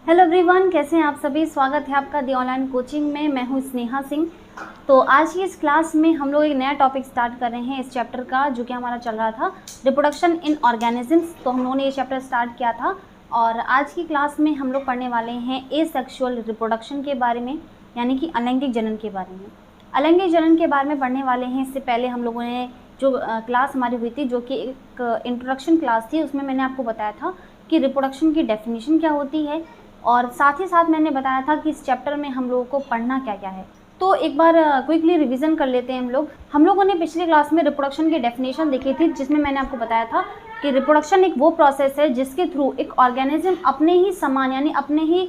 Hello everyone, कैसे हैं आप सभी। स्वागत है आपका दी ऑनलाइन कोचिंग में। मैं हूं स्नेहा सिंह। तो आज की इस क्लास में हम लोग एक नया टॉपिक स्टार्ट कर रहे हैं इस चैप्टर का, जो कि हमारा चल रहा था रिप्रोडक्शन इन ऑर्गेनिजम्स। तो हम लोगों ने ये चैप्टर स्टार्ट किया था और आज की क्लास में हम लोग पढ़ने वाले हैं एसेक्सुअल रिप्रोडक्शन के बारे में, यानी कि अलैंगिक जनन के बारे में। अलैंगिक जनन के बारे में पढ़ने वाले हैं। इससे पहले हम लोगों ने जो क्लास हमारी हुई थी, जो कि एक इंट्रोडक्शन क्लास थी, उसमें मैंने आपको बताया था कि रिप्रोडक्शन की डेफिनेशन क्या होती है और साथ ही साथ मैंने बताया था कि इस चैप्टर में हम लोगों को पढ़ना क्या क्या है। तो एक बार क्विकली रिवीजन कर लेते हैं हम लोगों ने पिछली क्लास में रिप्रोडक्शन की डेफिनेशन देखी थी, जिसमें मैंने आपको बताया था कि रिप्रोडक्शन एक वो प्रोसेस है जिसके थ्रू एक ऑर्गेनिज्म अपने ही समान यानी अपने ही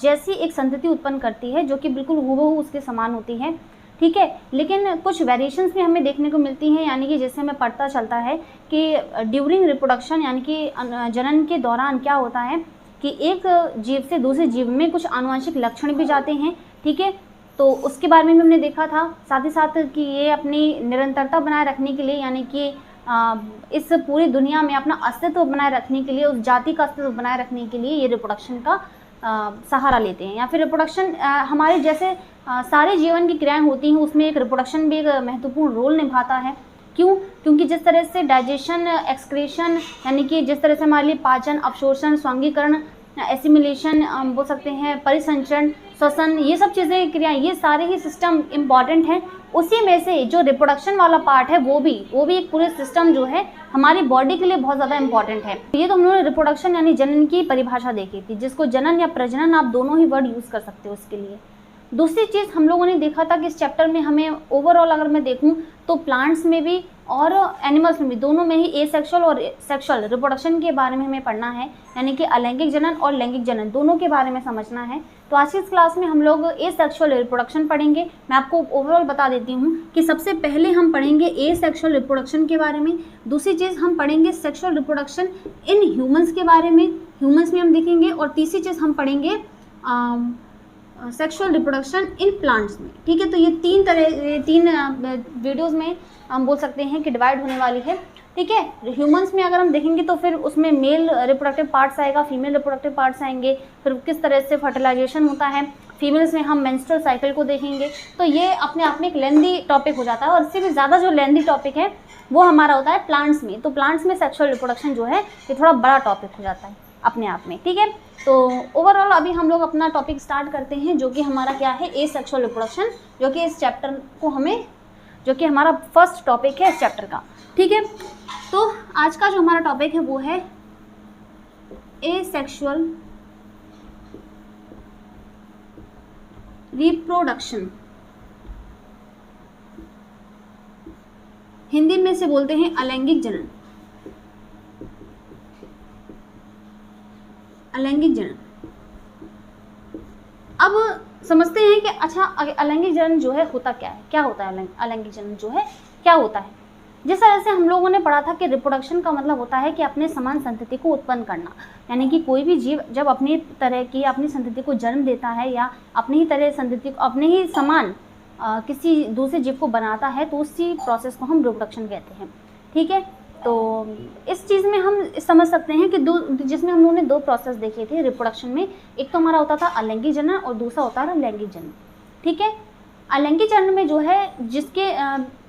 जैसी एक संतति उत्पन्न करती है, जो कि बिल्कुल हूबहू उसके समान होती है। ठीक है, लेकिन कुछ वेरिएशंस भी हमें देखने को मिलती हैं, यानी कि जिससे हमें पता चलता है कि ड्यूरिंग रिप्रोडक्शन यानी कि जनन के दौरान क्या होता है कि एक जीव से दूसरे जीव में कुछ आनुवंशिक लक्षण भी जाते हैं। ठीक है, तो उसके बारे में भी हमने देखा था। साथ ही साथ कि ये अपनी निरंतरता बनाए रखने के लिए, यानी कि इस पूरी दुनिया में अपना अस्तित्व बनाए रखने के लिए, उस जाति का अस्तित्व बनाए रखने के लिए ये रिप्रोडक्शन का सहारा लेते हैं। या फिर रिप्रोडक्शन हमारे जैसे सारे जीवन की क्रियाएं होती हैं, उसमें एक रिप्रोडक्शन भी एक महत्वपूर्ण रोल निभाता है। क्यों? क्योंकि जिस तरह से डाइजेशन, एक्सक्रीशन, यानी कि जिस तरह से हमारे लिए पाचन, अवशोषण, स्वांगीकरण, एसिमिलेशन बोल सकते हैं, परिसंचरण, श्वसन, ये सब चीज़ें क्रियाएं, ये सारे ही सिस्टम इम्पॉर्टेंट हैं। उसी में से जो रिप्रोडक्शन वाला पार्ट है वो भी एक पूरे सिस्टम जो है हमारी बॉडी के लिए बहुत ज़्यादा इंपॉर्टेंट है। ये तो हम लोगों ने रिप्रोडक्शन यानी जनन की परिभाषा देखी थी, जिसको जनन या प्रजनन आप दोनों ही वर्ड यूज़ कर सकते हो उसके लिए। दूसरी चीज़ हम लोगों ने देखा था कि इस चैप्टर में हमें ओवरऑल अगर मैं देखूं तो प्लांट्स में भी और एनिमल्स में भी, दोनों में ही एसेक्सुअल और सेक्सुअल रिप्रोडक्शन के बारे में हमें पढ़ना है, यानी कि अलैंगिक जनन और लैंगिक जनन दोनों के बारे में समझना है। तो आज की इस क्लास में हम लोग एसेक्सुअल रिप्रोडक्शन पढ़ेंगे। मैं आपको ओवरऑल बता देती हूँ कि सबसे पहले हम पढ़ेंगे एसेक्सुअल रिप्रोडक्शन के बारे में। दूसरी चीज़ हम पढ़ेंगे सेक्सुअल रिप्रोडक्शन इन ह्यूमन्स के बारे में, ह्यूमन्स में हम देखेंगे। और तीसरी चीज़ हम पढ़ेंगे सेक्सुअल रिप्रोडक्शन इन प्लांट्स में। ठीक है, तो ये तीन वीडियोस में हम बोल सकते हैं कि डिवाइड होने वाली है। ठीक है, ह्यूमंस में अगर हम देखेंगे तो फिर उसमें मेल रिप्रोडक्टिव पार्ट्स आएगा, फीमेल रिप्रोडक्टिव पार्ट्स आएंगे, फिर किस तरह से फर्टिलाइजेशन होता है। फीमेल्स में हम मेंस्ट्रुअल साइकिल को देखेंगे। तो ये अपने आप में एक लेंदी टॉपिक हो जाता है, और इससे भी ज़्यादा जो लेंदी टॉपिक है वो हमारा होता है प्लांट्स में। तो प्लांट्स में सेक्सुअल रिप्रोडक्शन जो है ये थोड़ा बड़ा टॉपिक हो जाता है अपने आप में। ठीक है, तो ओवरऑल अभी हम लोग अपना टॉपिक स्टार्ट करते हैं, जो कि हमारा क्या है, एसेक्सुअल रिप्रोडक्शन, जो कि इस चैप्टर को जो कि हमारा फर्स्ट टॉपिक है इस चैप्टर का। ठीक है, तो आज का जो हमारा टॉपिक है वो है एसेक्सुअल रिप्रोडक्शन। हिंदी में से बोलते हैं अलैंगिक जनन। अलैंगिक जनन। अब समझते हैं कि अच्छा, अलैंगिक जनन जो है होता क्या है, क्या होता है अलैंगिक जनन जो है क्या होता है। जिस तरह से हम लोगों ने पढ़ा था कि रिप्रोडक्शन का मतलब होता है कि अपने समान संतति को उत्पन्न करना, यानी कि कोई भी जीव जब अपनी तरह की अपनी संतति को जन्म देता है या अपनी ही तरह संतति को अपने ही समान किसी दूसरे जीव को बनाता है, तो उसी प्रोसेस को हम रिप्रोडक्शन कहते हैं। ठीक है, तो इस चीज़ में हम समझ सकते हैं कि जिसमें हम लोगों ने दो प्रोसेस देखे थे रिप्रोडक्शन में। एक तो हमारा होता था अलैंगिक जनन और दूसरा होता था लैंगिक जनन। ठीक है, अलैंगिक जनन में जो है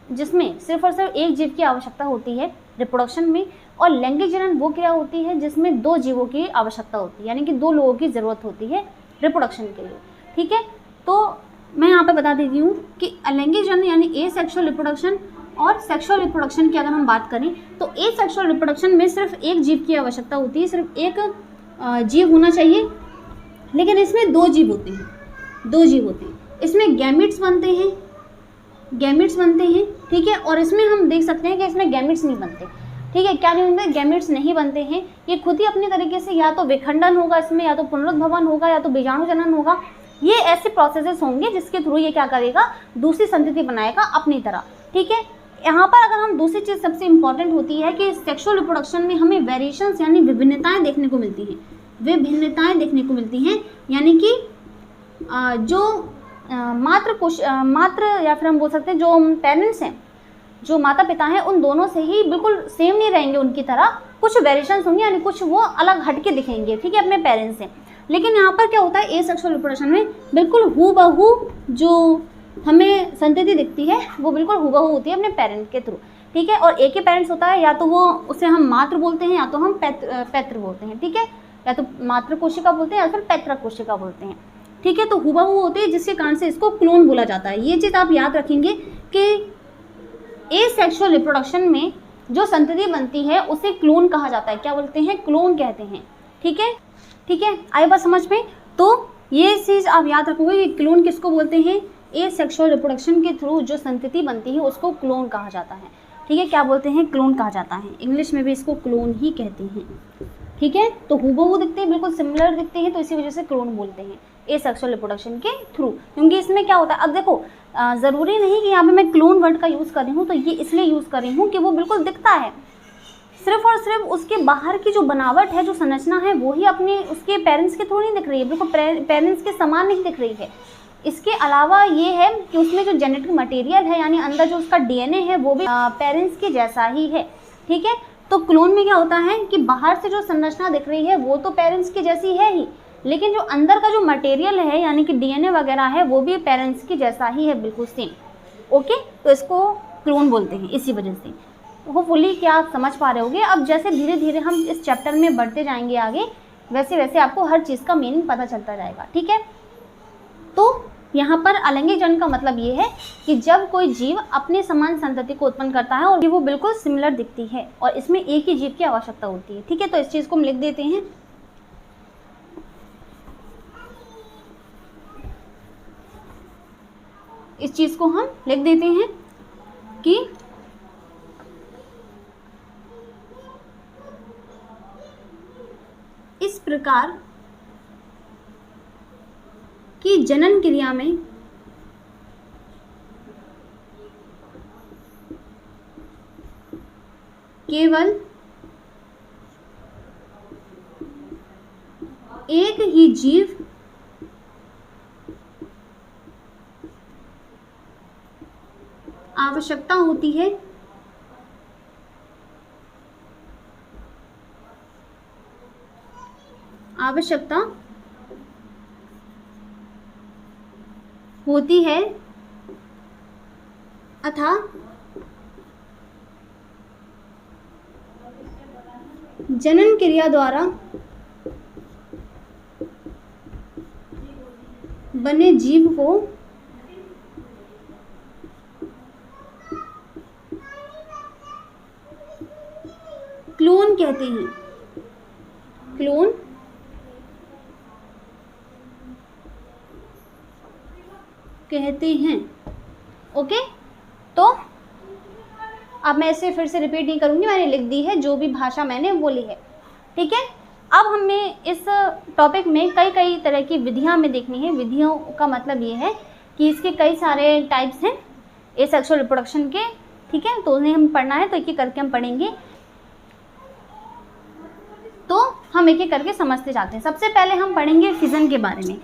जिसमें सिर्फ और सिर्फ एक जीव की आवश्यकता होती है रिप्रोडक्शन में, और लैंगिक जनन वो क्रिया होती है जिसमें दो जीवों की आवश्यकता होती है, यानी कि दो लोगों की ज़रूरत होती है रिप्रोडक्शन के लिए। ठीक है, तो मैं यहाँ पे बता देती हूँ कि अलैंगिक जनन यानी एसेक्सुअल रिप्रोडक्शन और सेक्सुअल रिप्रोडक्शन की अगर हम बात करें तो एसेक्सुअल रिप्रोडक्शन में सिर्फ एक जीव की आवश्यकता होती है, सिर्फ एक जीव होना चाहिए। लेकिन इसमें दो जीव होते हैं, इसमें गैमिट्स बनते हैं। ठीक है, और इसमें हम देख सकते हैं कि इसमें गैमिट्स नहीं बनते। ठीक है, क्या नहीं बनते, गैमिट्स नहीं बनते हैं। ये खुद ही अपनी तरीके से या तो विखंडन होगा इसमें, या तो पुनरुद्भवन होगा, या तो बीजाणु जनन होगा। ये ऐसे प्रोसेसेस होंगे जिसके थ्रू ये क्या करेगा, दूसरी संतति बनाएगा अपनी तरह। ठीक है, यहाँ पर अगर हम दूसरी चीज़ सबसे इम्पॉर्टेंट होती है कि सेक्सुअल रिप्रोडक्शन में हमें वेरिएशंस यानी विभिन्नताएं देखने को मिलती हैं। यानी कि जो मात्र या फिर हम बोल सकते हैं जो पेरेंट्स हैं, जो माता पिता हैं, उन दोनों से ही बिल्कुल सेम नहीं रहेंगे उनकी तरह, कुछ वेरिएशंस होंगे, यानी कुछ वो अलग हटके दिखेंगे। ठीक है, अपने पेरेंट्स से। लेकिन यहाँ पर क्या होता है, एसेक्सुअल रिप्रोडक्शन में बिल्कुल हूबहू जो हमें संतति दिखती है वो बिल्कुल हूबहू होती है अपने पेरेंट के थ्रू, ठीक है। और एक ही पेरेंट्स होता है, या तो वो उसे हम मातृ बोलते हैं या तो हम पैतृ बोलते हैं, ठीक है, या तो मातृ कोशिका बोलते हैं या फिर पैतृक कोशिका बोलते हैं, ठीक है। तो हूबहू होती है जिसके कारण से इसको क्लोन बोला जाता है। ये चीज़ आप याद रखेंगे कि एसेक्सुअल रिप्रोडक्शन में जो संतति बनती है उसे क्लोन कहा जाता है। क्या बोलते हैं? क्लोन कहते हैं, ठीक है, ठीक है। आई बात समझ में? तो ये चीज़ आप याद रखोगे कि क्लोन किसको बोलते हैं, एसेक्सुअल रिप्रोडक्शन के थ्रू जो संतति बनती है उसको क्लोन कहा जाता है, ठीक है। क्या बोलते हैं? क्लोन कहा जाता है। इंग्लिश में भी इसको क्लोन ही कहते हैं, ठीक है। तो हूबहू दिखते हैं, बिल्कुल सिमिलर दिखते हैं, तो इसी वजह से क्लोन बोलते हैं एसेक्सुअल रिप्रोडक्शन के थ्रू। क्योंकि इसमें क्या होता है, अब देखो ज़रूरी नहीं कि यहाँ पे मैं क्लोन वर्ड का यूज़ कर रही हूँ तो ये इसलिए यूज़ कर रही हूँ कि वो बिल्कुल दिखता है, सिर्फ और सिर्फ उसके बाहर की जो बनावट है, जो संरचना है, वो ही अपने उसके पेरेंट्स के थ्रू नहीं दिख रही है, बिल्कुल पेरेंट्स के समान नहीं दिख रही है। इसके अलावा ये है कि उसमें जो जेनेटिक मटेरियल है, यानी अंदर जो उसका डीएनए है, वो भी पेरेंट्स के जैसा ही है, ठीक है। तो क्लोन में क्या होता है कि बाहर से जो संरचना दिख रही है वो तो पेरेंट्स की जैसी है ही, लेकिन जो अंदर का जो मटेरियल है यानी कि डीएनए वगैरह है वो भी पेरेंट्स की जैसा ही है, बिल्कुल सेम, ओके। तो इसको क्लोन बोलते हैं इसी वजह से। होपफुली क्या आप समझ पा रहे होगे। अब जैसे धीरे धीरे हम इस चैप्टर में बढ़ते जाएंगे आगे, वैसे वैसे आपको हर चीज़ का मीनिंग पता चलता जाएगा, ठीक है। तो यहाँ पर अलैंगिक जनन का मतलब ये है कि जब कोई जीव अपने समान संतति को उत्पन्न करता है और वो बिल्कुल सिमिलर दिखती है और इसमें एक ही जीव की आवश्यकता होती है, ठीक है। तो इस चीज़ को हम लिख देते हैं। इस चीज़ को हम लिख देते हैं कि इस प्रकार की जनन क्रिया में केवल एक ही जीव आवश्यकता होती है, आवश्यकता होती है अतः जनन क्रिया द्वारा बने जीव को क्लोन कहते हैं। क्लोन कहते हैं, ओके। तो अब मैं इसे फिर से रिपीट नहीं करूंगी, मैंने लिख दी है जो भी भाषा मैंने बोली है, ठीक है। अब हमें इस टॉपिक में कई तरह की विधियां हमें देखनी है। विधियों का मतलब ये है कि इसके कई सारे टाइप्स हैं एसेक्सुअल रिप्रोडक्शन के, ठीक है। तो उन्हें हम पढ़ना है, तो एक एक करके हम पढ़ेंगे। तो हम एक एक करके समझते जाते हैं। सबसे पहले हम पढ़ेंगे फिजन के बारे में।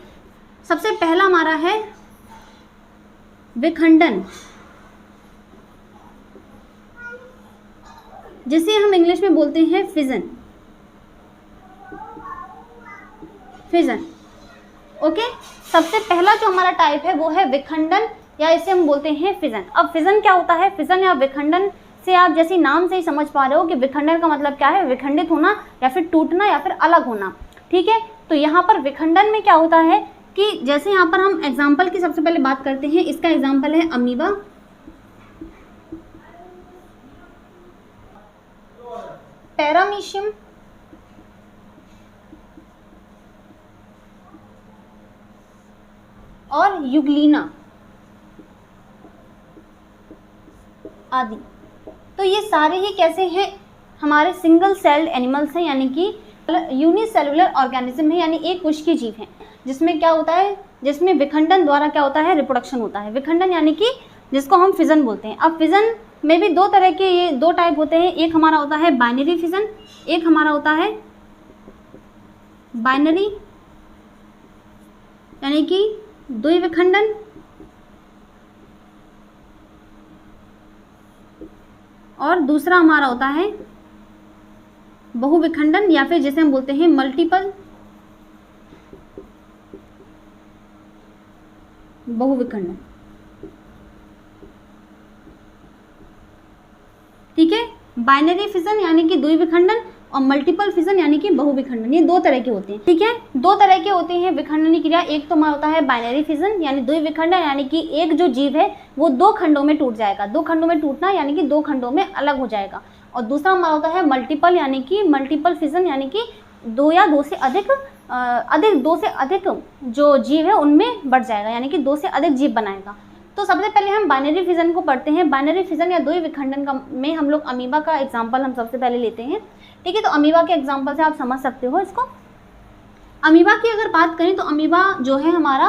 सबसे पहला हमारा है विखंडन, जिसे हम इंग्लिश में बोलते हैं फिजन। Fission, okay. सबसे पहला जो हमारा टाइप है वो है विखंडन, या इसे हम बोलते हैं फिजन। अब फिजन क्या होता है? फिजन या विखंडन से आप जैसे नाम से ही समझ पा रहे हो कि विखंडन का मतलब क्या है, विखंडित होना या फिर टूटना या फिर अलग होना, ठीक है। तो यहाँ पर विखंडन में क्या होता है कि जैसे यहाँ पर हम एग्जाम्पल की सबसे पहले बात करते हैं। इसका एग्जाम्पल है अमीबा, पैरामीशियम, और यूग्लिना आदि। तो ये सारे ही कैसे हैं? हमारे सिंगल सेल्ड एनिमल्स हैं, यानी कि यूनिसेलुलर ऑर्गेनिज्म है, यानी एक कोशिकीय जीव हैं, जिसमें क्या होता है, जिसमें विखंडन द्वारा क्या होता है, रिप्रोडक्शन होता है। विखंडन यानी कि जिसको हम फिजन बोलते हैं। अब फिजन में भी दो तरह के ये दो टाइप होते हैं। एक हमारा होता है बाइनरी फिजन, एक हमारा होता है बाइनरी यानी कि द्विविखंडन, और दूसरा हमारा होता है बहुविखंडन, या फिर जिसे हम बोलते हैं मल्टीपल बहुविखंडन, ठीक है। बाइनरी फिजन यानी कि द्विविखंडन और मल्टीपल फिजन यानी कि बहुविखंडन, ये दो तरह के होते हैं, ठीक है। दो तरह के होते हैं विखंडनी क्रिया। एक तो हमारा होता है बाइनरी फिजन यानी द्विविखंडन, यानी कि एक जो जीव है वो दो खंडों में टूट जाएगा, दो खंडों में टूटना यानी कि दो खंडों में अलग हो जाएगा। और दूसरा हमारा होता है मल्टीपल यानी कि मल्टीपल फिजन यानी कि दो या दो से अधिक जो जीव है उनमें बढ़ जाएगा, यानी कि दो से अधिक जीव बनाएगा। तो सबसे पहले हम बाइनरी फिजन को पढ़ते हैं। बाइनरी फिजन या द्विविखंडन का में हम लोग अमीबा का एग्जाम्पल हम सबसे पहले लेते हैं, ठीक है। तो अमीबा के एग्जाम्पल से आप समझ सकते हो इसको। अमीबा की अगर बात करें तो अमीबा जो है हमारा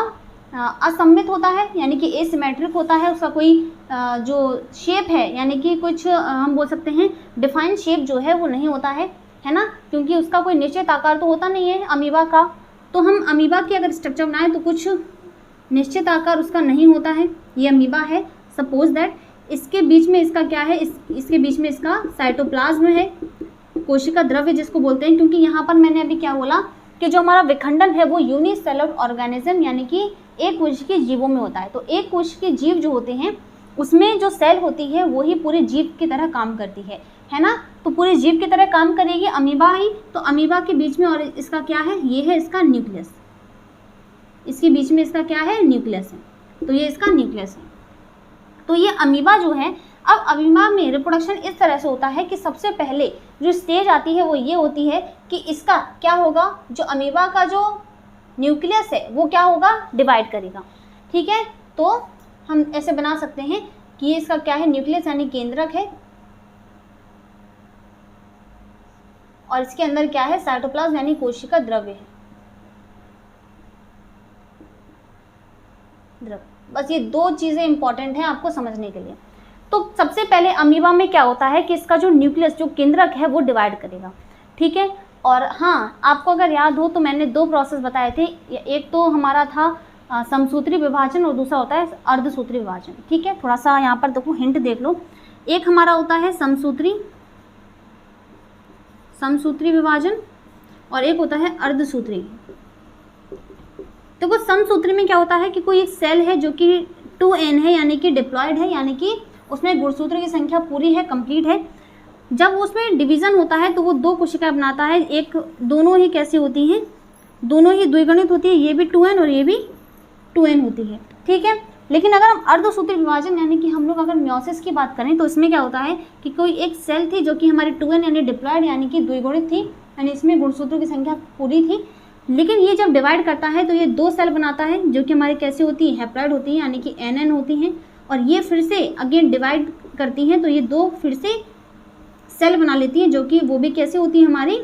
असममित होता है, यानी कि एसिमेट्रिक होता है। उसका कोई जो शेप है यानी कि कुछ हम बोल सकते हैं डिफाइंड शेप जो है वो नहीं होता है ना, क्योंकि उसका कोई निश्चित आकार तो होता नहीं है अमीबा का। तो हम अमीबा की अगर स्ट्रक्चर बनाएं तो कुछ निश्चित आकार उसका नहीं होता है। ये अमीबा है, सपोज दैट इसके बीच में इसका क्या है, इसके बीच में इसका साइटोप्लाज्म है, कोशिका द्रव्य जिसको बोलते हैं। क्योंकि यहाँ पर मैंने अभी क्या बोला कि जो हमारा विखंडन है वो यूनिसेलुलर ऑर्गेनिज्म यानी कि एक कोशिकीय जीवों में होता है। तो एक कोशिकीय जीव जो होते हैं उसमें जो सेल होती है वही पूरे जीव की तरह काम करती है ना। तो पूरे जीव की तरह काम करेगी अमीबा ही। तो अमीबा के बीच में और इसका क्या है, ये है इसका न्यूक्लियस, इसके बीच में इसका क्या है, न्यूक्लियस है। तो ये इसका न्यूक्लियस है। तो ये अमीबा जो है, अब अमीबा में रिप्रोडक्शन इस तरह से होता है कि सबसे पहले जो स्टेज आती है वो ये होती है कि इसका क्या होगा, जो अमीबा का जो न्यूक्लियस है वो क्या होगा, डिवाइड करेगा, ठीक है। तो हम ऐसे बना सकते हैं कि ये इसका क्या है, न्यूक्लियस यानी केंद्रक है, और इसके अंदर क्या है, साइटोप्लाज्म यानी कोशिका द्रव्य है, द्रव्य। बस ये दो चीज़ें इंपॉर्टेंट हैं आपको समझने के लिए। तो सबसे पहले अमीबा में क्या होता है कि इसका जो न्यूक्लियस जो केंद्रक है वो डिवाइड करेगा, ठीक है। और हाँ, आपको अगर याद हो तो मैंने दो प्रोसेस बताए थे, एक तो हमारा था समसूत्री विभाजन और दूसरा होता है अर्धसूत्री विभाजन, ठीक है। थोड़ा सा यहाँ पर देखो हिंट देख लो। एक हमारा होता है समसूत्री विभाजन और एक होता है अर्धसूत्री। देखो समसूत्री में क्या होता है कि कोई एक सेल है जो कि 2n है यानी कि डिप्लॉयड है, यानी कि उसमें गुणसूत्र की संख्या पूरी है, कंप्लीट है। जब उसमें डिवीज़न होता है तो वो दो कोशिकाएं बनाता है। एक दोनों ही कैसी होती हैं, दोनों ही द्विगुणित होती है, ये भी 2n और ये भी 2n होती है, ठीक है। लेकिन अगर हम अर्धसूत्री विभाजन यानी कि हम लोग अगर मियोसिस की बात करें तो इसमें क्या होता है कि कोई एक सेल थी जो कि हमारी 2n यानी डिप्लॉयड यानी कि द्विगुणित थी, यानी इसमें गुणसूत्रों की संख्या पूरी थी। लेकिन ये जब डिवाइड करता है तो ये दो सेल बनाता है जो कि हमारी कैसी होती है, हैप्लॉइड होती है, यानी कि nn होती हैं। और ये फिर से अगेन डिवाइड करती हैं तो ये दो फिर से सेल बना लेती हैं जो कि वो भी कैसी होती है, हमारी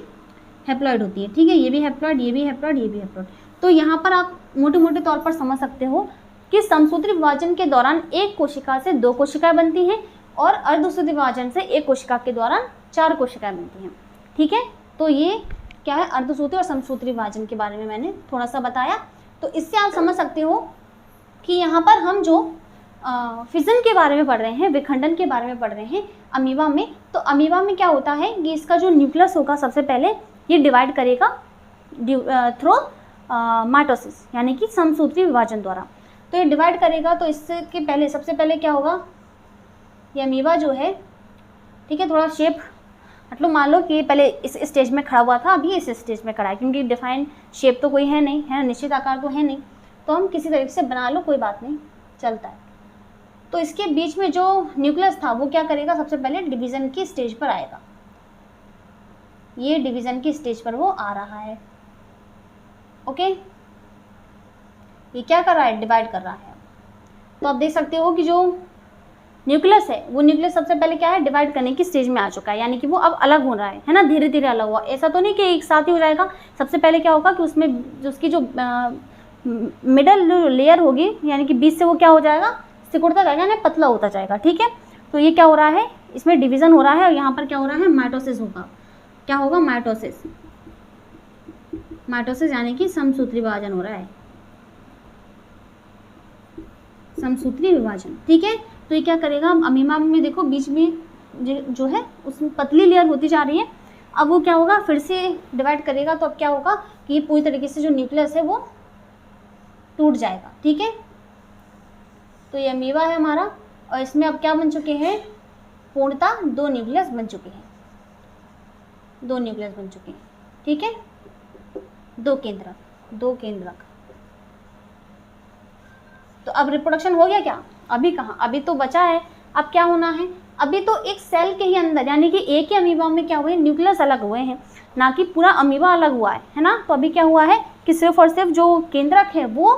हैप्लॉइड होती है, ठीक है। ये भी हैप्लॉइड, ये भी हैप्लॉइड, ये भी हैप्लॉइड। तो यहाँ पर आप मोटे मोटे तौर पर समझ सकते हो कि समसूत्री विभाजन के दौरान एक कोशिका से दो कोशिकाएं बनती हैं और अर्धसूत्री विभाजन से एक कोशिका के दौरान 4 कोशिकाएं बनती हैं, ठीक है। तो ये क्या है, अर्धसूत्री और समसूत्री विभाजन के बारे में मैंने थोड़ा सा बताया। तो इससे आप समझ सकते हो कि यहाँ पर हम जो फिजन के बारे में पढ़ रहे हैं, विखंडन के बारे में पढ़ रहे हैं अमीबा में। तो अमीबा में क्या होता है कि इसका जो न्यूक्लियस होगा सबसे पहले ये डिवाइड करेगा थ्रू माइटोसिस यानी कि समसूत्री विभाजन द्वारा। तो ये डिवाइड करेगा, तो इससे के पहले सबसे पहले क्या होगा, ये अमीबा जो है, ठीक है, थोड़ा शेप मतलब मान लो कि पहले इस स्टेज में खड़ा हुआ था, अभी इस स्टेज में खड़ा है, क्योंकि डिफाइंड शेप तो कोई है नहीं, है ना, निश्चित आकार तो है नहीं। तो हम किसी तरीके से बना लो, कोई बात नहीं, चलता है। तो इसके बीच में जो न्यूक्लियस था वो क्या करेगा, सबसे पहले डिवीज़न की स्टेज पर आएगा। ये डिवीज़न की स्टेज पर वो आ रहा है, ओके। ये क्या कर रहा है, डिवाइड कर रहा है। तो आप देख सकते हो कि जो न्यूक्लियस है वो न्यूक्लियस सबसे पहले क्या है, डिवाइड करने की स्टेज में आ चुका है, यानी कि वो अब अलग हो रहा है ना, धीरे धीरे अलग हुआ। ऐसा तो नहीं कि एक साथ ही हो जाएगा। सबसे पहले क्या होगा कि उसमें जो उसकी जो मिडल लेयर होगी यानी कि बीच से वो क्या हो जाएगा, सिकुड़ता जाएगा, यानी पतला होता जाएगा, ठीक है। तो ये क्या हो रहा है, इसमें डिवीज़न हो रहा है और यहाँ पर क्या हो रहा है, माइटोसिस होगा। क्या होगा, माइटोसिस, माइटोसिस यानी कि समसूत्री विभाजन हो रहा है, समसूत्री विभाजन, ठीक है। तो ये क्या करेगा, अमीबा में देखो बीच में जो है उसमें पतली लेयर होती जा रही है। अब वो क्या होगा, फिर से डिवाइड करेगा। तो अब क्या होगा कि ये पूरी तरीके से जो न्यूक्लियस है वो टूट जाएगा, ठीक है। तो ये अमीबा है हमारा, और इसमें अब क्या बन चुके हैं, पूर्णतः 2 न्यूक्लियस बन चुके हैं, 2 न्यूक्लियस बन चुके हैं, ठीक है, 2 केंद्रक। तो अब रिप्रोडक्शन हो गया क्या, अभी कहाँ, अभी तो बचा है, अब क्या होना है, अभी तो एक सेल के ही अंदर यानी कि एक ही अमीबा में क्या हुए, न्यूक्लियस अलग हुए हैं, ना कि पूरा अमीबा अलग हुआ है ना। तो अभी क्या हुआ है कि सिर्फ और सिर्फ जो केंद्रक है वो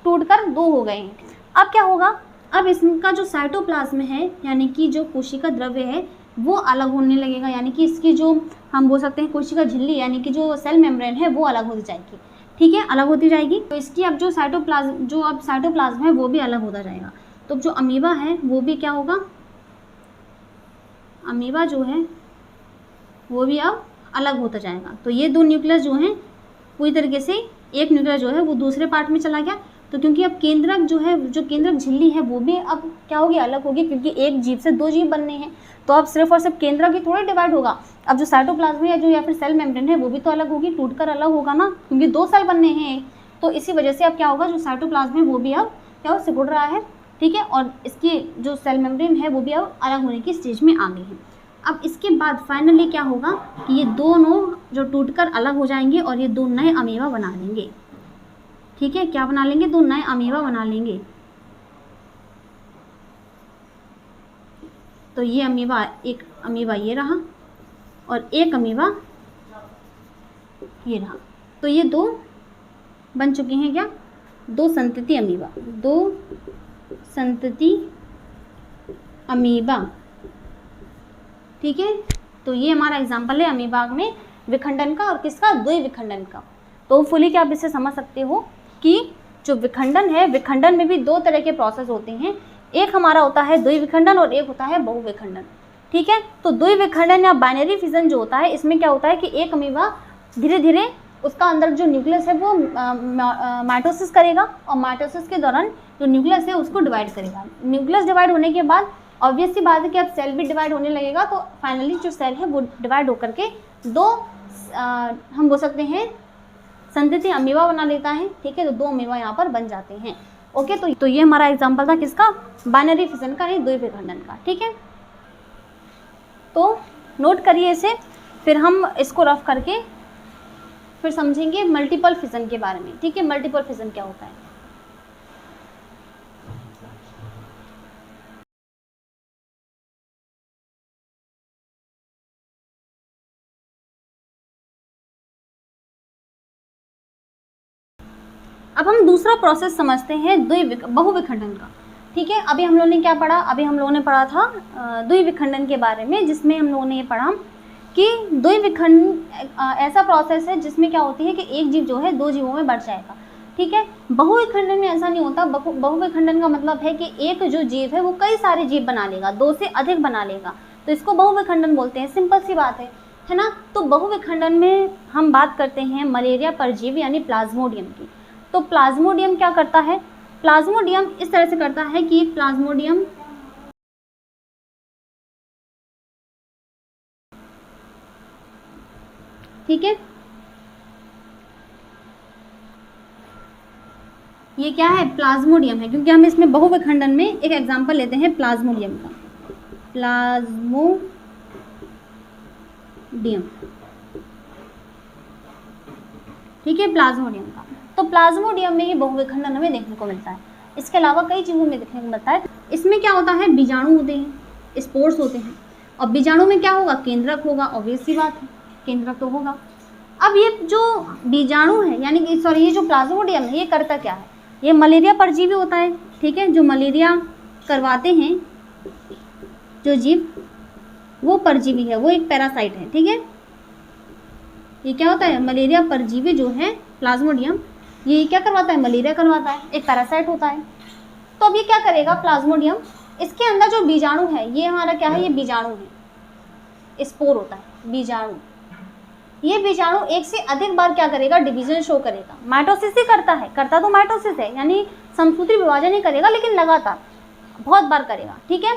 टूटकर 2 हो गए हैं। अब क्या होगा, अब इसका जो साइटोप्लाज्म है यानी कि जो कोशिका द्रव्य है वो अलग होने लगेगा, यानी कि इसकी जो हम बोल सकते हैं कोशिका झिल्ली यानी कि जो सेल मेम्ब्रेन है वो अलग होती जाएगी, ठीक है, अलग होती जाएगी। तो इसकी अब जो साइटोप्लाज्म है वो भी अलग होता जाएगा। तो जो अमीबा है वो भी क्या होगा, अमीबा जो है वो भी अब अलग होता जाएगा। तो ये 2 न्यूक्लियस जो हैं पूरी तरीके से, एक न्यूक्लियस जो है वो दूसरे पार्ट में चला गया। तो क्योंकि अब केंद्रक जो है, जो केंद्रक झिल्ली है वो भी अब क्या होगी, अलग होगी, क्योंकि एक जीव से 2 जीव बनने हैं। तो अब सिर्फ और सिर्फ केंद्रक ही थोड़ा डिवाइड होगा, अब जो साइटोप्लाज्म है या फिर सेल मेम्ब्रेन है वो भी तो अलग होगी, टूटकर अलग होगा ना, क्योंकि 2 सेल बनने हैं। तो इसी वजह से अब क्या होगा, जो साइटोप्लाज्म है वो भी अब क्या सिकुड़ रहा है, ठीक है, और इसकी जो सेल मेम्ब्रेन है वो भी अब अलग होने की स्टेज में आ गई है। अब इसके बाद फाइनली क्या होगा कि ये दोनों जो टूटकर अलग हो जाएंगे और ये 2 नए अमीबा बना लेंगे, ठीक है, क्या बना लेंगे, 2 नए अमीबा बना लेंगे। तो ये अमीबा, एक अमीबा ये रहा और एक अमीबा ये रहा। तो ये 2 बन चुके हैं क्या, 2 संतति अमीबा, 2 संतति अमीबा, ठीक है। तो ये हमारा एग्जाम्पल है अमीबा में विखंडन का और किसका, द्विविखंडन का। तो फुली क्या आप इससे समझ सकते हो कि जो विखंडन है, विखंडन में भी 2 तरह के प्रोसेस होते हैं, एक हमारा होता है द्विविखंडन और एक होता है बहुविखंडन, ठीक है। तो द्विविखंडन या बाइनरी फिजन जो होता है, इसमें क्या होता है कि एक अमीबा धीरे धीरे उसका अंदर जो न्यूक्लियस है वो माइटोसिस करेगा और माइटोसिस के दौरान जो न्यूक्लियस है उसको डिवाइड करेगा। न्यूक्लियस डिवाइड होने के बाद ऑब्वियस सी बात है कि अब सेल भी डिवाइड होने लगेगा। तो फाइनली जो सेल है वो डिवाइड होकर के 2 हम बोल सकते हैं संतति अमीबा बना लेता है, ठीक है। तो 2 अमीबा यहाँ पर बन जाते हैं, ओके। तो ये हमारा एग्जाम्पल था किसका, बाइनरी फिजन का, नहीं द्विविखंडन का, ठीक है। तो नोट करिए इसे, फिर हम इसको रफ करके फिर समझेंगे मल्टीपल फिजन के बारे में, ठीक है। मल्टीपल फिजन क्या होता है, अब हम दूसरा प्रोसेस समझते हैं बहुविखंडन का, ठीक है। अभी हम लोगों ने क्या पढ़ा, अभी हम लोगों ने पढ़ा था द्विविखंडन के बारे में, जिसमें हम लोगों ने ये पढ़ा कि द्विविखंड ऐसा प्रोसेस है जिसमें क्या होती है कि एक जीव जो है 2 जीवों में बढ़ जाएगा, ठीक है। बहुविखंडन में ऐसा नहीं होता। बहुविखंडन का मतलब है कि एक जो जीव है वो कई सारे जीव बना लेगा, 2 से अधिक बना लेगा, तो इसको बहुविखंडन बोलते हैं। सिंपल सी बात है ना। तो बहुविखंडन में हम बात करते हैं मलेरिया परजीवी यानी प्लाज्मोडियम की। तो प्लाज्मोडियम क्या करता है, प्लाज्मोडियम इस तरह से करता है कि प्लाज्मोडियम ठीक है, ये क्या है, प्लाज्मोडियम है, क्योंकि हम इसमें बहुविखंडन में एक एग्जांपल लेते हैं प्लाज्मोडियम का, प्लाज्मोडियम, ठीक है, प्लाज्मोडियम का। तो प्लाज्मोडियम में ये बहुविखंडन हमें देखने को मिलता है। इसके अलावा कई चीज़ों में देखने को मिलता है। इसमें क्या होता है, बीजाणु होते हैं, स्पोर्स होते हैं, और बीजाणु में क्या होगा, केंद्रक होगा, ऑब्वियस सी बात है, केंद्रक तो होगा। अब ये जो बीजाणु है यानी कि सॉरी ये जो प्लाज्मोडियम है ये करता क्या है, ये मलेरिया परजीवी होता है, ठीक है। जो मलेरिया करवाते हैं जो जीव वो परजीवी है, वो एक पैरासाइट है, ठीक है। ये क्या होता है, मलेरिया परजीवी जो है प्लाज्मोडियम, ये क्या करवाता है, मलेरिया करवाता है, एक पैरासाइट होता है। तो अब ये क्या करेगा प्लाज्मोडियम, इसके अंदर जो बीजाणु है ये हमारा क्या है, ये बीजाणु है, स्पोर होता है बीजाणु। ये बीजाणु एक से अधिक बार क्या करेगा, डिवीजन शो करेगा, माइटोसिस ही करता है, करता तो माइटोसिस है यानी समसूत्री विभाजन ही करेगा, लेकिन लगातार बहुत बार करेगा, ठीक है।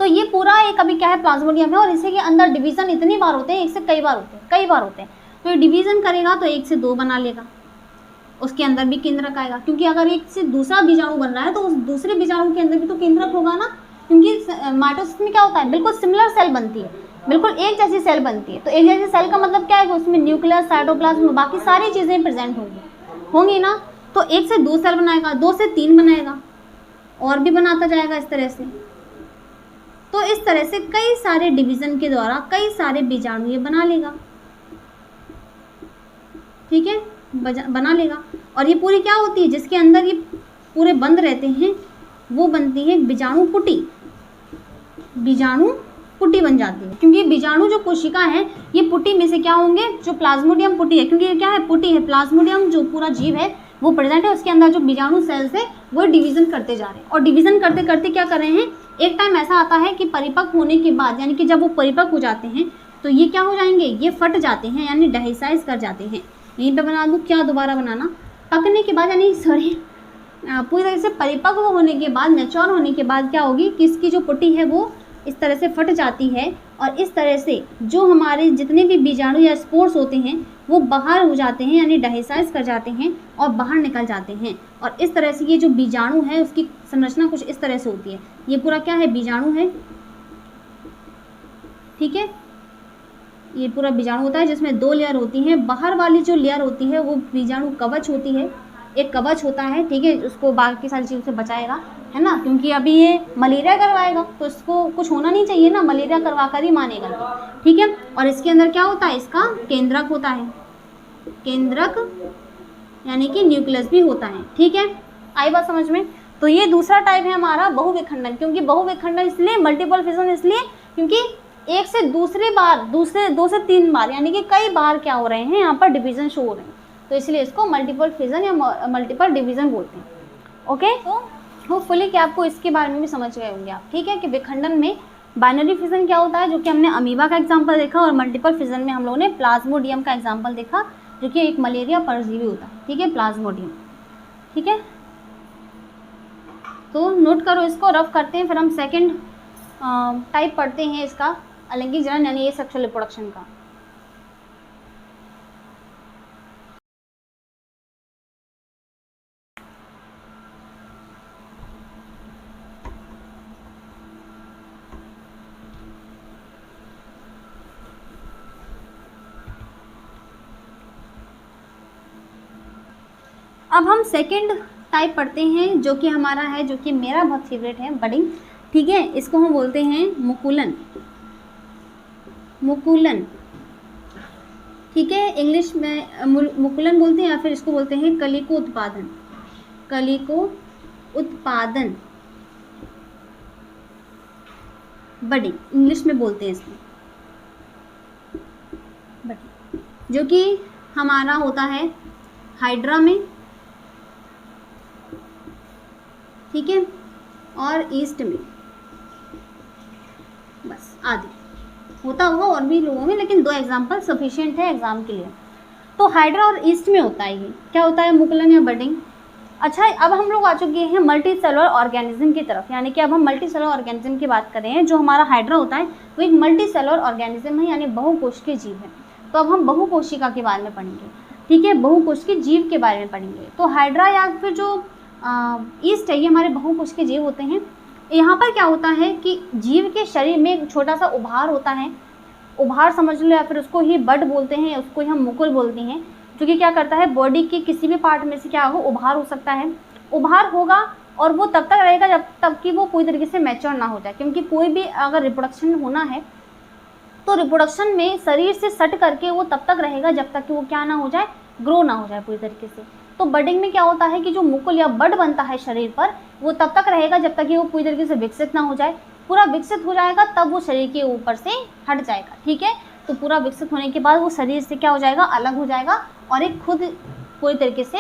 तो ये पूरा एक अभी क्या है प्लाज्मोडियम है, और इसी के अंदर डिवीजन इतनी बार होते हैं, एक से कई बार होते हैं, कई बार होते हैं। तो ये डिवीजन करेगा तो 1 से 2 बना लेगा, उसके अंदर भी केंद्रक आएगा, क्योंकि अगर एक से दूसरा बीजाणु बन रहा है तो उस दूसरे बीजाणु के अंदर भी तो केंद्रक होगा ना, क्योंकि माइटोसिस में क्या होता है, बिल्कुल सिमिलर सेल बनती है, बिल्कुल एक जैसी सेल बनती है। तो एक जैसी सेल का मतलब क्या है, उसमें न्यूक्लियस, साइटोप्लाज्म, बाकी सारी चीज़ें प्रेजेंट होंगी ना। तो एक से दो सेल बनाएगा, दो से तीन बनाएगा, और भी बनाता जाएगा इस तरह से। तो इस तरह से कई सारे डिवीजन के द्वारा कई सारे बीजाणु ये बना लेगा, ठीक है, बना लेगा। और ये पूरी क्या होती है, जिसके अंदर ये पूरे बंद रहते हैं, वो बनती है बीजाणु पुटी। बीजाणु पुटी बन जाती है, क्योंकि बीजाणु जो कोशिका है ये पुटी में से क्या होंगे, जो प्लाज्मोडियम पुटी है, क्योंकि ये क्या है, पुटी है। प्लाज्मोडियम जो पूरा जीव है वो प्रेजेंट है, उसके अंदर जो बीजाणु सेल्स है वो डिवीजन करते जा रहे हैं। और डिवीजन करते करते क्या कर रहे हैं, एक टाइम ऐसा आता है कि परिपक्व होने के बाद, यानी कि जब वो परिपक्व हो जाते हैं तो ये क्या हो जाएंगे, ये फट जाते हैं, यानी डाइसाइज कर जाते हैं। यहीं पे बना दूँ क्या, दोबारा बनाना, पकने के बाद, यानी सॉरी, पूरी तरह से परिपक्व होने के बाद, मैच्योर होने के बाद क्या होगी कि इसकी जो पुटी है वो इस तरह से फट जाती है, और इस तरह से जो हमारे जितने भी बीजाणु या स्पोर्स होते हैं वो बाहर हो जाते हैं, यानी डाइसाइज कर जाते हैं और बाहर निकल जाते हैं। और इस तरह से ये जो बीजाणु है उसकी संरचना कुछ इस तरह से होती है। ये पूरा क्या है, बीजाणु है, ठीक है, ये पूरा बीजाणु होता है जिसमें दो लेयर होती हैं। बाहर वाली जो लेयर होती है वो बीजाणु कवच होती है, एक कवच होता है, ठीक है, उसको बाकी सारी चीज़ों से बचाएगा, है ना, क्योंकि अभी ये मलेरिया करवाएगा तो इसको कुछ होना नहीं चाहिए ना, मलेरिया करवा कर ही मानेगा, ठीक है। और इसके अंदर क्या होता है, इसका केंद्रक होता है, केंद्रक यानी कि न्यूक्लियस भी होता है, ठीक है। आई बात समझ में। तो ये दूसरा टाइप है हमारा बहुविखंडन। क्योंकि बहुविखंडन इसलिए, मल्टीपल फिजन इसलिए क्योंकि एक से दूसरी बार, दो से तीन बार, यानी कि कई बार क्या हो रहे हैं, यहाँ पर डिवीजन शो हो रहे हैं, तो इसलिए इसको मल्टीपल फिजन या मल्टीपल डिवीजन बोलते हैं। ओके, तो होपफुली कि आपको इसके बारे में भी समझ गए होंगे आप, ठीक है, कि विखंडन में बाइनरी फिजन क्या होता है, जो कि हमने अमीबा का एग्जांपल देखा, और मल्टीपल फिजन में हम लोगों ने प्लाज्मोडियम का एग्जांपल देखा, जो कि एक मलेरिया परजीवी होता है, ठीक है, प्लाज्मोडियम, ठीक है। तो नोट करो इसको, रफ करते हैं, फिर हम सेकेंड टाइप पढ़ते हैं इसका, अलैंगिक जनन यानी ये सेक्सुअल रिप्रोडक्शन का। अब हम सेकेंड टाइप पढ़ते हैं, जो कि हमारा है, जो कि मेरा बहुत फेवरेट है, बडिंग, ठीक है। इसको हम बोलते हैं मुकुलन, मुकुलन, ठीक है, इंग्लिश में मुकुलन बोलते हैं, या फिर इसको बोलते हैं कलिको उत्पादन, कलिको उत्पादन, बडिंग इंग्लिश में बोलते हैं इसमें, बडिंग, जो कि हमारा होता है हाइड्रा में, ठीक है, और ईस्ट में, बस आदि होता होगा और भी लोगों में, लेकिन दो एग्जाम्पल सफिशिएंट है एग्जाम के लिए। तो हाइड्रा और ईस्ट में होता है, ये क्या होता है, मुकुलन या बडिंग। अच्छा, अब हम लोग आ चुके हैं मल्टी सेलुलर ऑर्गेनिज्म की तरफ, यानी कि अब हम मल्टी सेलुलर ऑर्गेनिज्म की बात कर रहे हैं। जो हमारा हाइड्रा होता है वो एक मल्टी सेलुलर ऑर्गेनिज्म है, यानी बहुकोशिकीय जीव है। तो अब हम बहुकोशिका के बारे में पढ़ेंगे, ठीक है, बहुकोशिकीय जीव के बारे में पढ़ेंगे। तो हाइड्रा या फिर जो ईस्ट है, ये हमारे बहुकोशिकीय जीव होते हैं। यहाँ पर क्या होता है कि जीव के शरीर में एक छोटा सा उभार होता है, उभार समझ लो, या फिर उसको ही बड बोलते हैं, या उसको ही हम मुकुल बोलते हैं, जो कि क्या करता है, बॉडी के किसी भी पार्ट में से क्या हो, उभार हो सकता है। उभार होगा और वो तब तक रहेगा जब तक कि वो पूरी तरीके से मैच्योर ना हो जाए, क्योंकि कोई भी अगर रिप्रोडक्शन होना है तो रिप्रोडक्शन में शरीर से सट करके वो तब तक रहेगा जब तक कि वो क्या ना हो जाए, ग्रो ना हो जाए पूरी तरीके से। तो बडिंग में क्या होता है कि जो मुकुल या बड बनता है शरीर पर, वो तब तक रहेगा जब तक कि वो पूरी तरीके से विकसित ना हो जाए। पूरा विकसित हो जाएगा तब वो शरीर के ऊपर से हट जाएगा, ठीक है। तो पूरा विकसित होने के बाद वो शरीर से क्या हो जाएगा, अलग हो जाएगा, और एक खुद पूरी तरीके से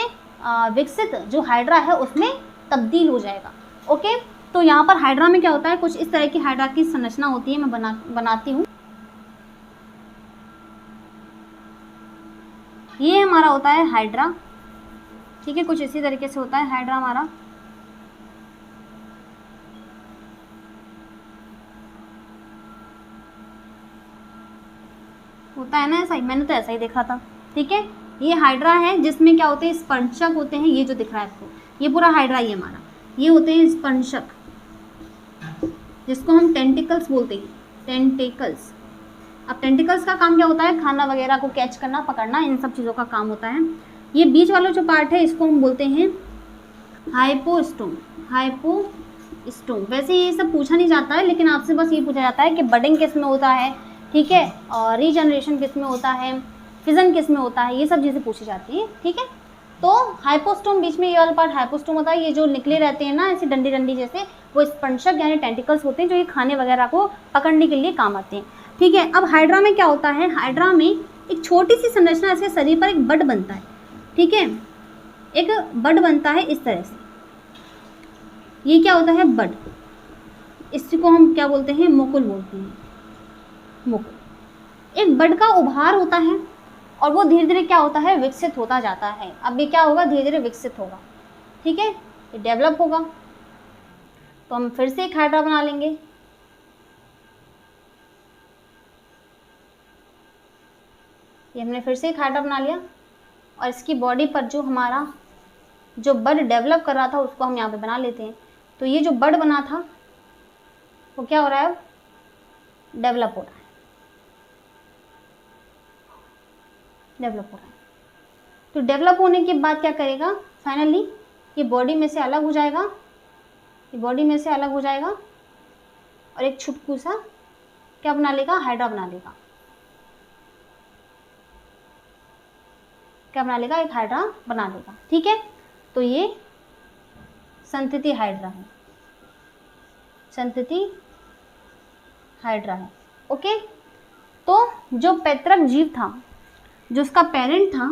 विकसित जो हाइड्रा है उसमें तब्दील हो जाएगा। ओके, तो यहाँ पर हाइड्रा में क्या होता है, कुछ इस तरह की हाइड्रा की संरचना होती है, मैं बनाती हूँ। ये हमारा होता है हाइड्रा, ठीक है, कुछ इसी तरीके से होता है हाइड्रा हमारा। होता है ना ऐसा ही, मैंने तो ऐसा ही देखा था, ठीक है। ये हाइड्रा है जिसमें क्या होते हैं, स्पर्शक होते हैं। ये जो दिख रहा है आपको, ये पूरा हाइड्रा ही हमारा, ये होते हैं स्पर्शक, जिसको हम टेंटिकल्स बोलते हैं, टेंटिकल्स। अब टेंटिकल्स का काम क्या होता है, खाना वगैरह को कैच करना, पकड़ना, इन सब चीज़ों का काम होता है। ये बीच वाला जो पार्ट है इसको हम बोलते हैं हाइपोस्टोम, हाइपोस्टोम। वैसे ये सब पूछा नहीं जाता है, लेकिन आपसे बस ये पूछा जाता है कि बडिंग किस में होता है, ठीक है, और रीजनरेशन किस में होता है, फिजन किस में होता है, ये सब चीज़ें पूछी जाती है, ठीक है। तो हाइपोस्टोम, बीच में ये वाला पार्ट हाइपोस्टोम होता है। ये जो निकले रहते हैं ना ऐसे डंडी डंडी जैसे, वो स्पर्शक यानी टेंटिकल्स होते हैं, जो ये खाने वगैरह को पकड़ने के लिए काम आते हैं, ठीक है। अब हाइड्रा में क्या होता है, हाइड्रा में एक छोटी सी संरचना, इसके शरीर पर एक बड बनता है, ठीक है, एक बड बनता है इस तरह से। ये क्या होता है, बड, इसको हम क्या बोलते हैं, मुकुल बोलते हैं, मुकुल। एक बड का उभार होता है और वो धीरे धीरे क्या होता है, विकसित होता जाता है। अब ये क्या होगा, धीरे धीरे विकसित होगा, ठीक है, ये डेवलप होगा। तो हम फिर से एक हाइड्रा बना लेंगे। ये हमने फिर से एक हाइड्रा बना लिया और इसकी बॉडी पर जो हमारा जो बड डेवलप कर रहा था उसको हम यहाँ पे बना लेते हैं। तो ये जो बड बना था वो क्या हो रहा है, डेवलप हो रहा है, डेवलप हो रहा है। तो डेवलप होने के बाद क्या करेगा, फाइनली ये बॉडी में से अलग हो जाएगा, ये बॉडी में से अलग हो जाएगा और एक छुटकू सा क्या बना लेगा, हाइड्रा बना लेगा। क्या बना लेगा, एक हाइड्रा बना लेगा, ठीक है। तो ये संतति हाइड्रा है, संतति हाइड्रा है, ओके। तो जो पैतृक जीव था, जो उसका पेरेंट था,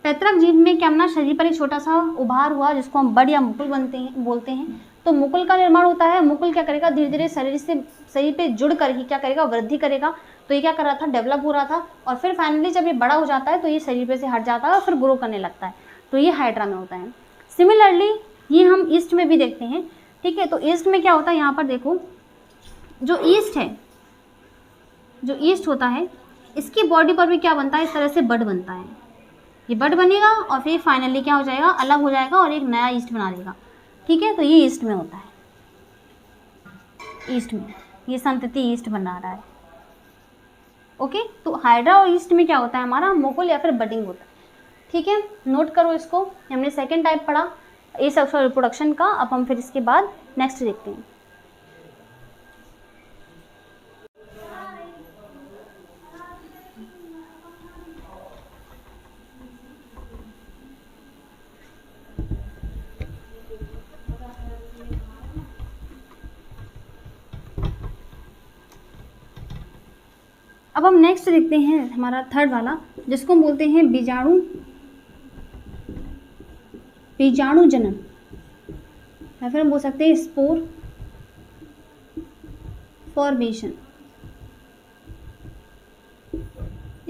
पैतृक जीव में क्या अपना शरीर पर एक छोटा सा उभार हुआ जिसको हम बड या मुकुल बोलते हैं। तो मुकुल का निर्माण होता है। मुकुल क्या करेगा, धीरे धीरे शरीर पे जुड़ कर ही क्या करेगा, वृद्धि करेगा। तो ये क्या कर रहा था, डेवलप हो रहा था और फिर फाइनली जब ये बड़ा हो जाता है तो ये शरीर पे से हट जाता है और फिर ग्रो करने लगता है। तो ये हाइड्रा में होता है। सिमिलरली ये हम ईस्ट में भी देखते हैं, ठीक है। तो ईस्ट में क्या होता है, यहाँ पर देखो, जो ईस्ट है, जो ईस्ट होता है, इसकी बॉडी पर भी क्या बनता है, इस तरह से बड बनता है। ये बड बनेगा और फिर फाइनली क्या हो जाएगा, अलग हो जाएगा और एक नया ईस्ट बना लेगा, ठीक है। तो ये ईस्ट में होता है, ईस्ट में ये संतति ईस्ट बना रहा है, ओके। तो हाइड्रा और ईस्ट में क्या होता है, हमारा मुकुल या फिर बडिंग होता है, ठीक है। नोट करो इसको। हमने सेकेंड टाइप पढ़ा एसेक्सुअल रिप्रोडक्शन का। अब हम फिर इसके बाद नेक्स्ट देखते हैं। अब हम नेक्स्ट देखते हैं हमारा थर्ड वाला, जिसको हम बोलते हैं बीजाणु, बीजाणु जनन, या फिर हम बोल सकते हैं स्पोर फॉर्मेशन,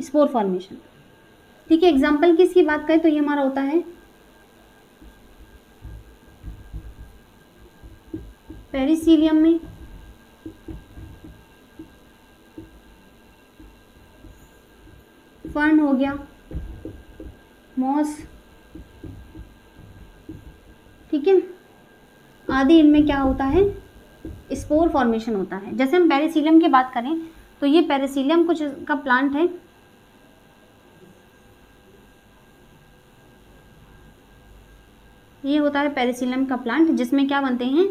स्पोर फॉर्मेशन, ठीक है। एग्जाम्पल की इसकी बात करें तो ये हमारा होता है पेरिसीलियम में, फर्न हो गया, मॉस, ठीक है, आदि। इनमें क्या होता है, स्पोर फॉर्मेशन होता है। जैसे हम पेरिसीलियम की बात करें तो ये पेरिसीलियम कुछ का प्लांट है, ये होता है पेरिसीलियम का प्लांट, जिसमें क्या बनते हैं,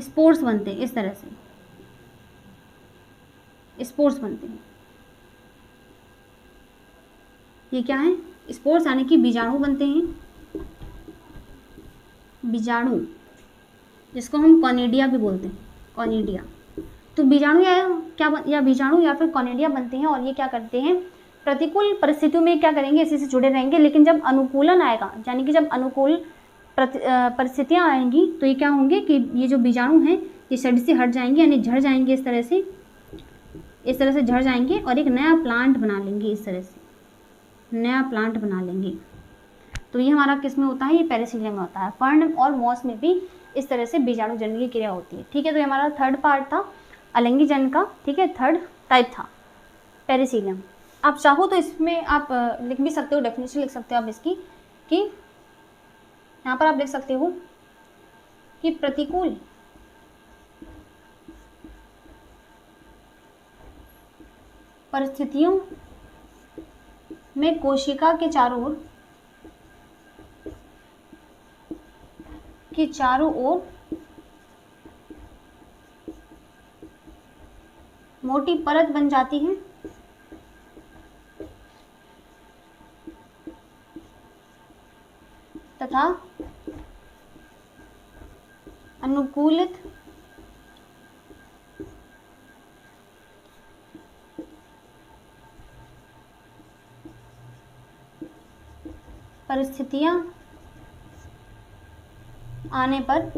स्पोर्स बनते हैं, इस तरह से स्पोर्स बनते हैं। ये क्या है, स्पोर्स यानी कि बीजाणु बनते हैं, बीजाणु, जिसको हम कॉनिडिया भी बोलते हैं, कॉनिडिया। तो बीजाणु या बीजाणु या फिर कॉनिडिया बनते हैं और ये क्या करते हैं, प्रतिकूल परिस्थितियों में क्या करेंगे, इसी से जुड़े रहेंगे। लेकिन जब अनुकूलन आएगा, यानी कि जब अनुकूल परिस्थितियाँ आएंगी तो ये क्या होंगे कि ये जो बीजाणु हैं ये शरीर से हट जाएंगे, यानी झड़ जाएंगे, इस तरह से झड़ जाएंगे और एक नया प्लांट बना लेंगे, इस तरह से नया प्लांट बना लेंगे। तो ये हमारा किस में होता है, ये पेरिसीलियम में होता है। फर्न और मॉस में भी इस तरह से बीजाणु जनन की क्रिया होती है, ठीक है। तो ये हमारा थर्ड पार्ट था अलिंगी जनन का, ठीक है, थर्ड टाइप था पेरिसीलियम। आप चाहो तो इसमें आप लिख भी सकते हो, डेफिनेशन लिख सकते हो आप इसकी, कि यहाँ पर आप लिख सकते हो कि प्रतिकूल परिस्थितियों में कोशिका के चारों ओर मोटी परत बन जाती है तथा अनुकूलित परिस्थितियां आने पर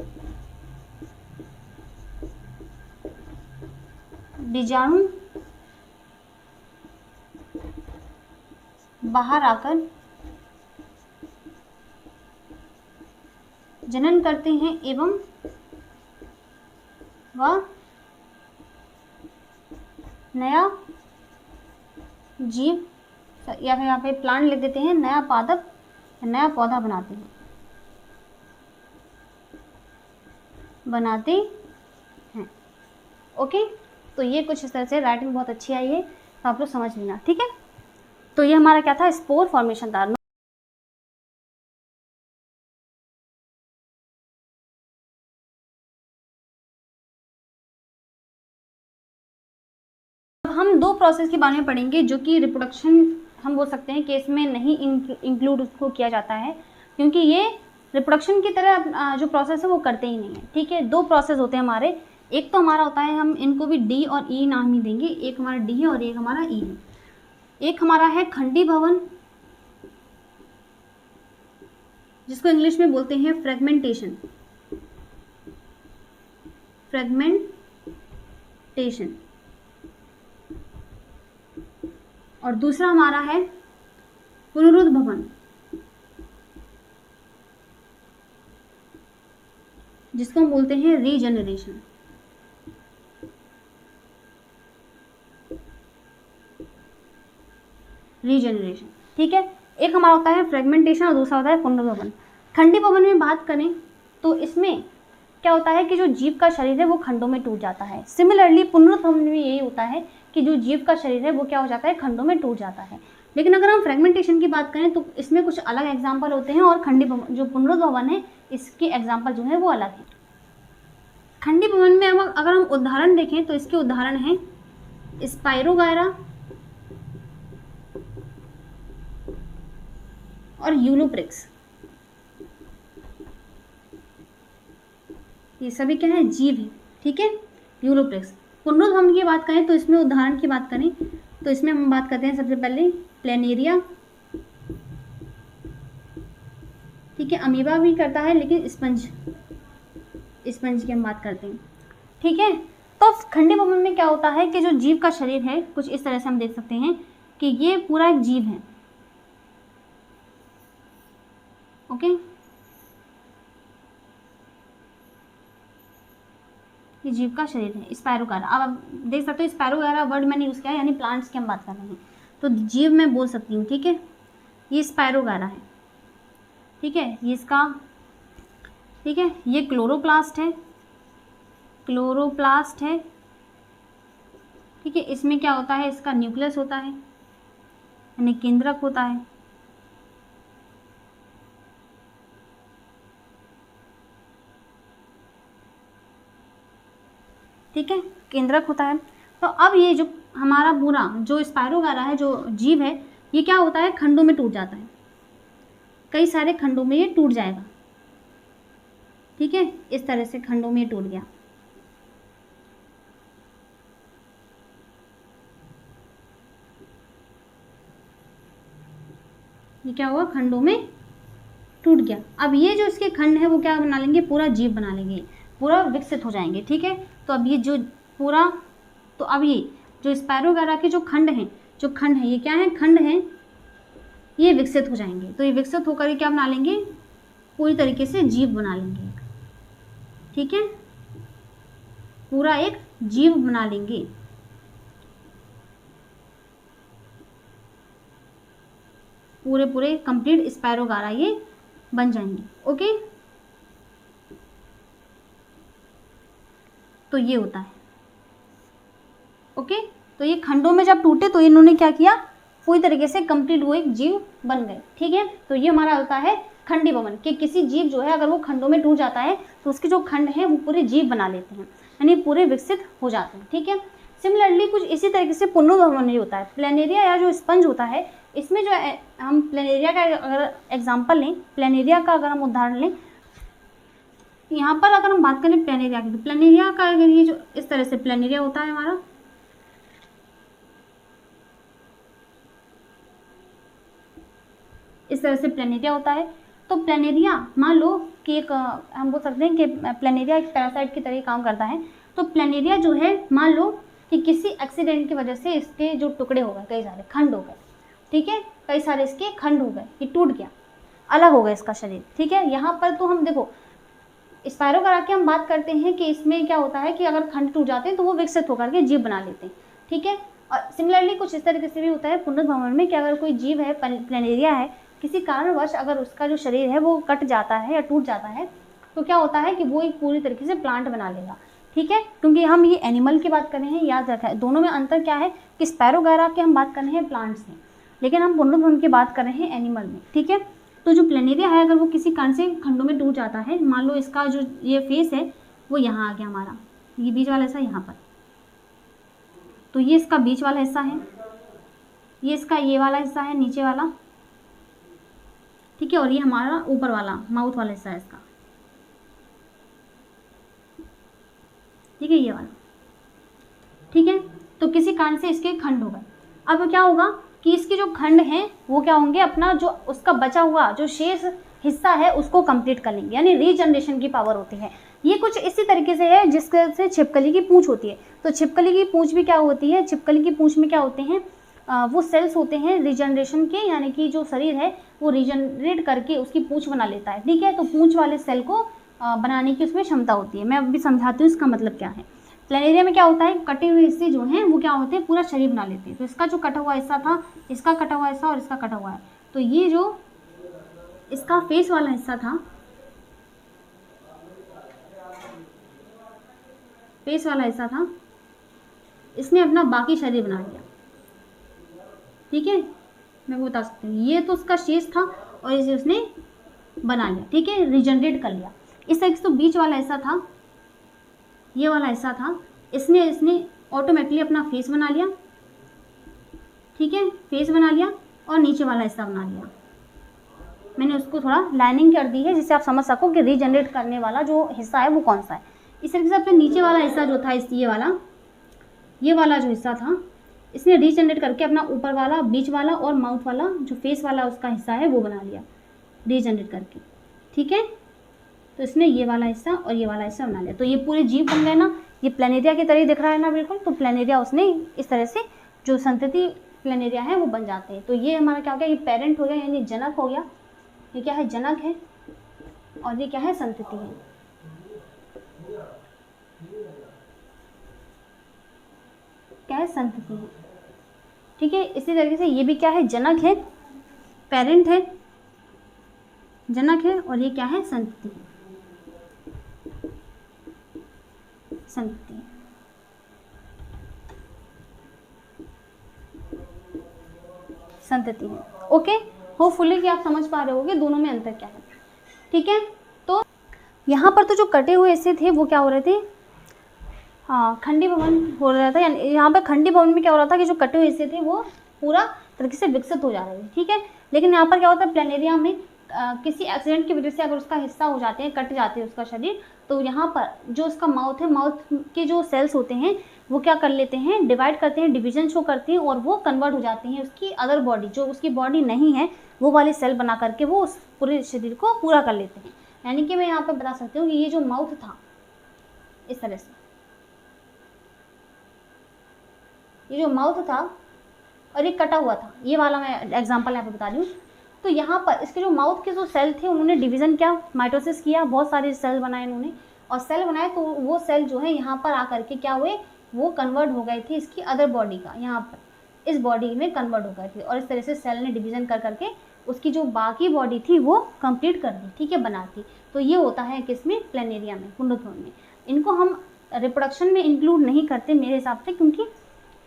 बीजाणु बाहर आकर जनन करते हैं एवं वह नया जीव, या फिर यहाँ पे प्लांट लिख देते हैं, नया पादप, नया पौधा बनाते हैं। ओके, तो ये कुछ इस तरह से राइटिंग बहुत अच्छी आई है, तो आप लोग समझ लेना, ठीक है। तो ये हमारा क्या था, स्पोर फॉर्मेशन था। हम दो प्रोसेस के बारे में पढ़ेंगे जो कि रिप्रोडक्शन हम बोल सकते हैं कि इसमें नहीं इंक्लूड उसको किया जाता है, क्योंकि ये रिप्रोडक्शन की तरह जो प्रोसेस है वो करते ही नहीं है, ठीक है। दो प्रोसेस होते हैं हमारे, एक तो हमारा होता है, हम इनको भी डी और ई नाम ही देंगे, एक हमारा डी है और एक हमारा ई है। एक हमारा है खंडी भवन, जिसको इंग्लिश में बोलते हैं फ्रेगमेंटेशन, और दूसरा हमारा है पुनरुद्भवन, जिसको हम बोलते हैं रीजनरेशन। ठीक है, एक हमारा होता है फ्रेगमेंटेशन और दूसरा होता है पुनरुद्भवन। खंडी भवन में बात करें तो इसमें क्या होता है कि जो जीव का शरीर है वो खंडों में टूट जाता है। सिमिलरली पुनरुद्भवन में यही होता है कि जो जीव का शरीर है वो क्या हो जाता है, खंडों में टूट जाता है। लेकिन अगर हम फ्रेगमेंटेशन की बात करें तो इसमें कुछ अलग एग्जाम्पल होते हैं, और खंडी भवन जो पुनरुद्भवन है इसके एग्जाम्पल जो है वो अलग है। खंडी भवन में अगर हम उदाहरण देखें तो इसके उदाहरण हैं स्पाइरोगायरा और यूलोप्रिक्स। ये सभी क्या है, जीव है, ठीक है। यूलोप्रिक्स। पुनरुद्भवन की बात करें तो इसमें उदाहरण की बात करें तो इसमें हम बात करते हैं सबसे पहले प्लेनेरिया, ठीक है। अमीबा भी करता है, लेकिन स्पंज की हम बात करते हैं, ठीक है। तो खंडी भवन में क्या होता है कि जो जीव का शरीर है कुछ इस तरह से हम देख सकते हैं कि ये पूरा एक जीव है, ओके। ये जीव का शरीर है, स्पाइरोगायरा। अब आप देख सकते हो स्पाइरोगायरा वर्ड मैंने यूज़ किया है, यानी प्लांट्स की हम बात कर रहे हैं, तो जीव मैं बोल सकती हूँ, ठीक है। ये स्पाइरोगायरा है, ठीक है, ये इसका, ठीक है। ये क्लोरोप्लास्ट है, ठीक है। इसमें क्या होता है, इसका न्यूक्लियस होता है, यानी केंद्रक होता है, ठीक है, केंद्रक होता है। तो अब ये जो हमारा पूरा जो स्पाइरोगायरा है, जो जीव है, ये क्या होता है, खंडों में टूट जाता है, कई सारे खंडों में ये टूट जाएगा, ठीक है। इस तरह से खंडों में ये टूट गया, ये क्या हुआ, खंडों में टूट गया। अब ये जो इसके खंड है वो क्या बना लेंगे, पूरा जीव बना लेंगे, पूरा विकसित हो जाएंगे, ठीक है। तो अब ये जो पूरा, तो अब ये जो स्पाइरोगायरा के जो खंड हैं ये क्या हैं, खंड हैं, ये विकसित हो जाएंगे। तो ये विकसित होकर क्या बना लेंगे, पूरी तरीके से जीव बना लेंगे, ठीक है, पूरा एक जीव बना लेंगे। पूरे कंप्लीट स्पायरोगारा ये बन जाएंगे। ओके, तो ये होता है। ओके, तो ये खंडों में जब टूटे तो इन्होंने क्या किया, पूरी तरीके से कंप्लीट वो एक जीव बन गए। ठीक है, तो ये हमारा होता है खंडी भवन कि किसी जीव जो है अगर वो खंडों में टूट जाता है तो उसके जो खंड हैं वो पूरे जीव बना लेते हैं, यानी पूरे विकसित हो जाते हैं। ठीक है, सिमिलरली कुछ इसी तरीके से पुनर्भवन भी होता है। प्लेनेरिया या जो स्पंज होता है, इसमें जो है हम प्लेनेरिया का अगर एग्जाम्पल लें, प्लेनेरिया का अगर हम उदाहरण लें, यहाँ पर अगर हम बात करें प्लेनेरिया की, तो प्लेनेरिया का अगर ये जो इस तरह से प्लेनेरिया होता है हमारा, इस तरह से प्लेनेरिया होता है। तो प्लेनेरिया मान लो कि एक हम बोल सकते हैं कि प्लेनेरिया एक पैरासाइट की तरह काम करता है। तो प्लेनेरिया जो है मान लो कि किसी एक्सीडेंट की वजह से इसके जो टुकड़े हो गए, कई सारे खंड हो गए। ठीक है, कई सारे इसके खंड हो गए, ये टूट गया, अलग हो गया इसका शरीर। ठीक है, यहाँ पर तो हम देखो स्पायरोगारा की हम बात करते हैं कि इसमें क्या होता है कि अगर खंड टूट जाते हैं तो वो विकसित होकर के जीव बना लेते हैं। ठीक है, और सिमिलरली कुछ इस तरीके से भी होता है पुनर्भवन में कि अगर कोई जीव है, प्लेनेरिया है, किसी कारणवश अगर उसका जो शरीर है वो कट जाता है या टूट जाता है तो क्या होता है कि वो एक पूरी तरीके से प्लांट बना लेगा। ठीक है, क्योंकि हम ये एनिमल की बात कर रहे हैं, याद रखें दोनों में अंतर क्या है कि स्पायरोगारा की हम बात कर रहे हैं प्लांट्स में, लेकिन हम पुनर्भवन की बात कर रहे हैं एनिमल में। ठीक है, तो जो प्लेनेरिया है अगर वो किसी कारण से खंडों में टूट जाता है, मान लो इसका जो ये फेस है वो यहाँ आ गया हमारा, ये बीच वाला हिस्सा यहाँ पर, तो ये इसका बीच वाला हिस्सा है, ये इसका ये वाला हिस्सा है नीचे वाला। ठीक है, और ये हमारा ऊपर वाला माउथ वाला हिस्सा है इसका। ठीक है, ये वाला। ठीक है, तो किसी कारण से इसके खंड हो गए। अब क्या होगा कि इसके जो खंड हैं वो क्या होंगे, अपना जो उसका बचा हुआ जो शेष हिस्सा है उसको कंप्लीट कर लेंगे, यानी रीजनरेशन की पावर होती है। ये कुछ इसी तरीके से है जिसके से छिपकली की पूंछ होती है। तो छिपकली की पूंछ भी क्या होती है, छिपकली की पूंछ में क्या होते हैं, वो सेल्स होते हैं रीजनरेशन के, यानी कि जो शरीर है वो रीजनरेट करके उसकी पूंछ बना लेता है। ठीक है, तो पूंछ वाले सेल को बनाने की उसमें क्षमता होती है। मैं अभी समझाती हूँ इसका मतलब क्या है। प्लेनेरिया में क्या होता है, कटे हुए हिस्से जो हैं वो क्या होते हैं, पूरा शरीर बना लेते हैं। तो इसका जो कटा हुआ हिस्सा था, इसका कटा हुआ हिस्सा और इसका कटा हुआ है, तो ये जो इसका फेस वाला हिस्सा था, फेस वाला हिस्सा था, इसने अपना बाकी शरीर बना लिया। ठीक है, मैं वो बता सकती हूँ, ये तो उसका शेष था और इसे उसने बना लिया। ठीक है, रीजनरेट कर लिया। इस तरह से तो बीच वाला हिस्सा था, ये वाला हिस्सा था, इसने ऑटोमेटिकली अपना फेस बना लिया। ठीक है, फेस बना लिया और नीचे वाला हिस्सा बना लिया। मैंने उसको थोड़ा लाइनिंग कर दी है जिससे आप समझ सको कि रीजनरेट करने वाला जो हिस्सा है वो कौन सा है। इस तरीके से अपने नीचे वाला हिस्सा जो था, ये वाला जो हिस्सा था, इसने रीजनरेट करके अपना ऊपर वाला, बीच वाला और माउथ वाला जो फेस वाला उसका हिस्सा है वो बना लिया रीजनरेट करके। ठीक है, तो इसने ये वाला हिस्सा और ये वाला हिस्सा बना लिया, तो ये पूरे जीव बन गए ना। ये प्लेनेरिया की तरह दिख रहा है ना, बिल्कुल। तो प्लेनेरिया उसने इस तरह से जो संतति प्लेनेरिया है वो बन जाते हैं। तो ये हमारा क्या हो गया, ये पेरेंट हो गया यानी जनक हो गया। ये क्या है, जनक है, और ये क्या है, संतति है। क्या है, संतति है। ठीक है, इसी तरीके से ये भी क्या है, जनक है, पेरेंट है, जनक है, और ये क्या है, संतति है, संतति है। संतति है। ओके, होपफुली कि आप समझ पा रहे होगे दोनों में अंतर क्या है। ठीक है, तो यहाँ पर तो जो कटे हुए हिस्से थे वो क्या हो रहे थे, हाँ, खंडी भवन हो रहा था। यानी यहाँ पर खंडी भवन में क्या हो रहा था कि जो कटे हुए हिस्से थे वो पूरा तरीके से विकसित हो जा रहे थे। ठीक है, लेकिन यहाँ पर क्या होता है, प्लेनेरिया में किसी एक्सीडेंट की वजह से अगर उसका हिस्सा हो जाते हैं, कट जाते हैं उसका शरीर, तो यहाँ पर जो उसका माउथ है, माउथ के जो सेल्स होते हैं वो क्या कर लेते हैं, डिवाइड करते हैं, डिवीजन शो करते हैं, और वो कन्वर्ट हो जाती हैं उसकी अदर बॉडी, जो उसकी बॉडी नहीं है वो वाले सेल बना करके वो उस पूरे शरीर को पूरा कर लेते हैं। यानी कि मैं यहाँ पर बता सकती हूँ कि ये जो माउथ था, इस तरह से ये जो माउथ था और ये कटा हुआ था, ये वाला मैं एग्जांपल यहाँ पे बता रही हूँ। तो यहाँ पर इसके जो माउथ के जो सेल थे उन्होंने डिवीज़न किया, माइटोसिस किया, बहुत सारे सेल बनाए इन्होंने, और सेल बनाए तो वो सेल जो है यहाँ पर आकर के क्या हुए, वो कन्वर्ट हो गए थे इसकी अदर बॉडी का, यहाँ पर इस बॉडी में कन्वर्ट हो गए थे, और इस तरह से सेल ने डिवीज़न कर करके उसकी जो बाकी बॉडी थी वो कंप्लीट कर दी, ठीक है, बनाती। तो ये होता है किसमें, प्लेनेरिया में, पुंडत्वों में। इनको हम रिप्रोडक्शन में इंक्लूड नहीं करते मेरे हिसाब से, क्योंकि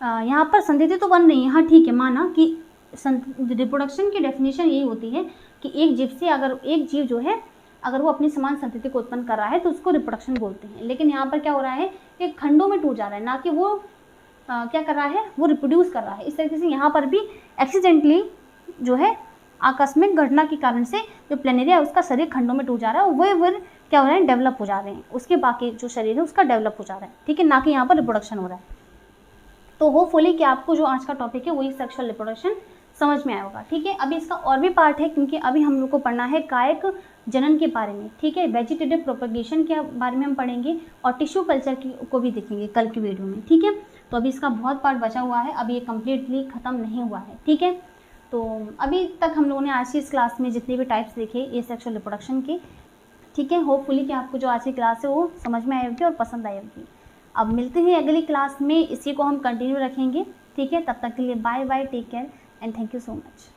यहाँ पर संतति तो बन रही है, हाँ ठीक है, माना कि रिप्रोडक्शन की डेफिनेशन यही होती है कि एक जीव से अगर एक जीव जो है अगर वो अपनी समान संतति को उत्पन्न कर रहा है तो उसको रिप्रोडक्शन बोलते हैं। लेकिन यहाँ पर क्या हो रहा है कि खंडों में टूट जा रहा है, ना कि वो क्या कर रहा है, वो रिप्रोड्यूस कर रहा है। इस तरीके से यहाँ पर भी एक्सीडेंटली जो है आकस्मिक घटना के कारण से जो प्लेनेरिया है उसका शरीर खंडों में टूट जा रहा है, वो क्या हो रहा है, डेवलप हो जा रहे हैं, उसके बाकी जो शरीर है उसका डेवलप हो जा रहा है, ठीक है, ना कि यहाँ पर रिप्रोडक्शन हो रहा है। तो होपफुली कि आपको जो आज का टॉपिक है वही सेक्सुअल रिप्रोडक्शन समझ में आया होगा, ठीक है। अभी इसका और भी पार्ट है, क्योंकि अभी हम लोग को पढ़ना है कायिक जनन के बारे में, ठीक है, वेजिटेटिव प्रोपगेशन के बारे में हम पढ़ेंगे और टिश्यू कल्चर को भी देखेंगे कल की वीडियो में, ठीक है। तो अभी इसका बहुत पार्ट बचा हुआ है, अभी ये कम्प्लीटली ख़त्म नहीं हुआ है, ठीक है। तो अभी तक हम लोगों ने आज की इस क्लास में जितने भी टाइप्स देखे ये सेक्सुअल रिप्रोडक्शन के, ठीक है। होपफुली कि आपको जो आज की क्लास है वो समझ में आई होगी और पसंद आई होगी। अब मिलते हैं अगली क्लास में, इसी को हम कंटिन्यू रखेंगे, ठीक है। तब तक के लिए bye bye, take care and thank you so much.